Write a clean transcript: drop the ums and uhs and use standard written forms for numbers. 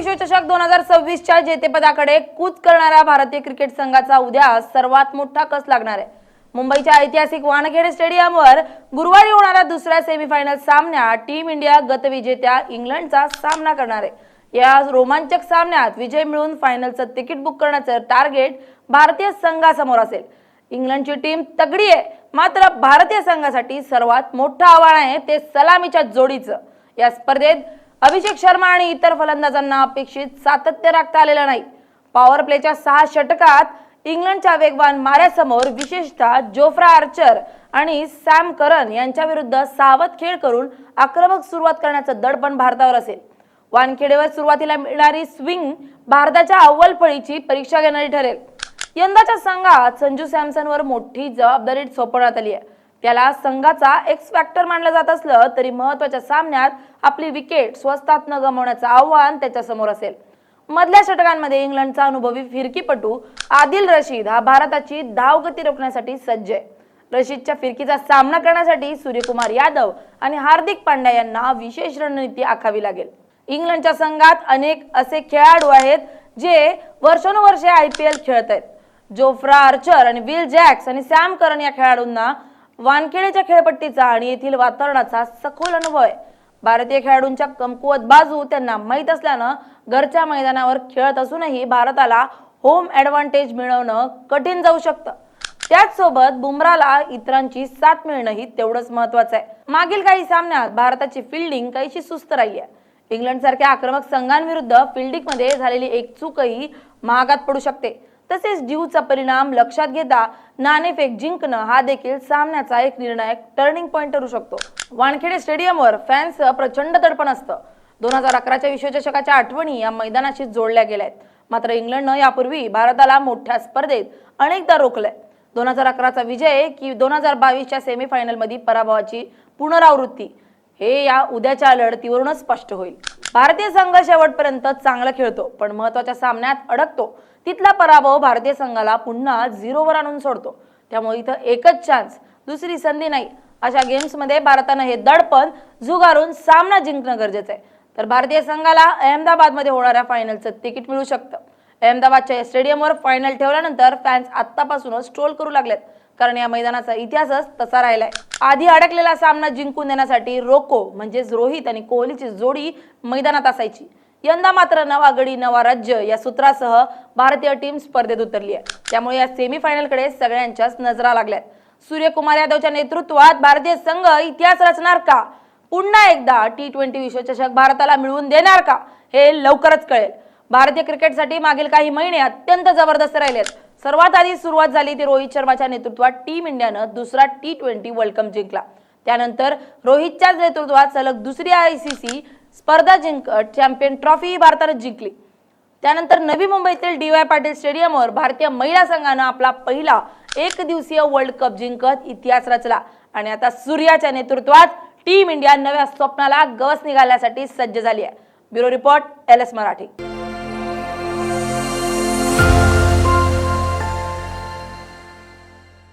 विश्वचषक 2026च्या जेतेपदाकडे कूच करणाऱ्या भारतीय क्रिकेट संघाचा उद्या सर्वात मोठा कस लागणार आहे। मुंबईच्या ऐतिहासिक वानखेडे स्टेडियमवर गुरुवारी होणाऱ्या दुसऱ्या सेमीफायनल सामन्यात टीम इंडिया गतविजेत्या इंग्लंडचा सामना करणार आहे। या रोमांचक सामन्यात विजय मिळवून फायनलचं तिकीट बुक करण्याचं टार्गेट भारतीय संघासमोर असेल। इंग्लंडची टीम तगडी आहे, मात्र भारतीय संघासाठी सर्वात मोठं आव्हान आहे ते सलामीच्या जोडीचं। या स्पर्धेत अभिषेक शर्मा आणि इतर फलंदाजांना अपेक्षित सातत्य राखता आलेलं नाही। पॉवर प्लेच्या 6 षटकात इंग्लंडच्या वेगवान माऱ्यासमोर विशेषतः जोफ्रा आर्चर आणि सॅम करन यांच्या विरुद्ध सावध खेळ करून आक्रमक सुरुवात करण्याचं दडपण भारतावर असेल। वानखेडेवर सुरुवातीला मिळणारी स्विंग भारताच्या अव्वल फळीची परीक्षा घेणारी ठरेल। यंदाच्या संघात संजू सॅमसनवर मोठी जबाबदारी सोपवण्यात आली आहे। त्याला संघाचा एक्स फॅक्टर मानलं जात असलं तरी महत्त्वाच्या सामन्यात आपली विकेट स्वस्तात न गमावण्याचं आव्हान त्याच्या समोर असेल। मधल्या षटकांमध्ये इंग्लंडचा अनुभवी फिरकीपटू आदिल रशीद हा भारताची धावगती रोखण्यासाठी सज्ज आहे। रशीदच्या फिरकीचा सामना करण्यासाठी सूर्यकुमार यादव आणि हार्दिक पांड्या यांना विशेष रणनीती आखावी लागेल। इंग्लंडच्या संघात अनेक असे खेळाडू आहेत जे वर्षानुवर्षे IPL खेळत आहेत। जोफ्रा आर्चर आणि विल जॅक्स आणि सॅम करन या खेळाडूंना वानखेडेच्या खेळपट्टीचा आणि येथील वातावरणाचा सखोल अनुभव आहे। भारतीय खेळाडूंच्या कमकुवत बाजू त्यांना माहीत असल्यानं घरच्या मैदानावर खेळत असूनही भारताला होम ॲडव्हान्टेज मिळवणं कठीण जाऊ शकतं। त्याचसोबत बुमराला इतरांची साथ मिळणंही तेवढंच महत्त्वाचं आहे। मागील काही सामन्यात भारताची फिल्डिंग काहीशी सुस्त राहिली आहे। इंग्लंड सारख्या आक्रमक संघांविरुद्ध फिल्डिंगमध्ये झालेली एक चूकही महागात पडू शकते। तसेच ड्यूचा परिणाम लक्षात घेता नाणेफेक जिंकणं हा देखील सामन्याचा एक निर्णायक टर्निंग पॉइंट ठरू शकतो। वानखेडे स्टेडियमवर फॅन्सचं प्रचंड दडपण असतं। 2011च्या विश्वचषकाच्या आठवणी या मैदानाशी जोडल्या गेल्या आहेत। मात्र इंग्लंडनं यापूर्वी भारताला मोठ्या स्पर्धेत अनेकदा रोखलंय। 2011चा विजय की 2022च्या सेमीफायनलमध्ये पराभवाची पुनरावृत्ती हे या उद्याच्या लढतीवरूनच स्पष्ट होईल। भारतीय संघ शेवटपर्यंत चांगला खेळतो, पण महत्त्वाच्या सामन्यात अडकतो। तिथला पराभव भारतीय संघाला पुन्हा 0वर आणून सोडतो। त्यामुळे इथं एकच चान्स, दुसरी संधी नाही। अशा गेम्समध्ये भारतानं हे दडपण झुगारून सामना जिंकणं गरजेचं आहे। तर भारतीय संघाला अहमदाबादमध्ये होणाऱ्या फायनलचं तिकीट मिळू शकतं। अहमदाबादच्या स्टेडियमवर फायनल ठेवल्यानंतर फॅन्स आत्तापासूनच ट्रोल करू लागलेत, कारण या मैदानाचा इतिहासच तसा राहिलाय। आधी अडकलेला सामना जिंकून देण्यासाठी रोको म्हणजेच रोहित आणि कोहलीची जोडी मैदानात असायची। यंदा मात्र नवा गडी नवा राज्य या सूत्रासह भारतीय टीम स्पर्धेत उतरली आहे। त्यामुळे या सेमीफायनलकडे सगळ्यांच्याच नजरा लागल्यात। सूर्यकुमार यादवच्या नेतृत्वात भारतीय संघ इतिहास रचणार का? पुन्हा एकदा T20 विश्वचषक भारताला मिळवून देणार का? हे लवकरच कळेल। भारतीय क्रिकेटसाठी मागील काही महिने अत्यंत जबरदस्त राहिलेत। सर्वात आधी सुरुवात झाली ती रोहित शर्माच्या नेतृत्वात टीम इंडियानं दुसरा T20 वर्ल्ड कप जिंकला। त्यानंतर रोहितच्या नेतृत्वात सलग दुसरी ICC स्पर्धा जिंकत चॅम्पियन ट्रॉफी भारतानं जिंकली। त्यानंतर नवी मुंबईतील DY पाटील स्टेडियमवर भारतीय महिला संघानं आपला पहिला एकदिवसीय वर्ल्ड कप जिंकत इतिहास रचला आणि आता सूर्याच्या नेतृत्वात टीम इंडिया नव्या स्वप्नाला गवस निघाल्यासाठी सज्ज झाली आहे। Bureau report LS Marathi.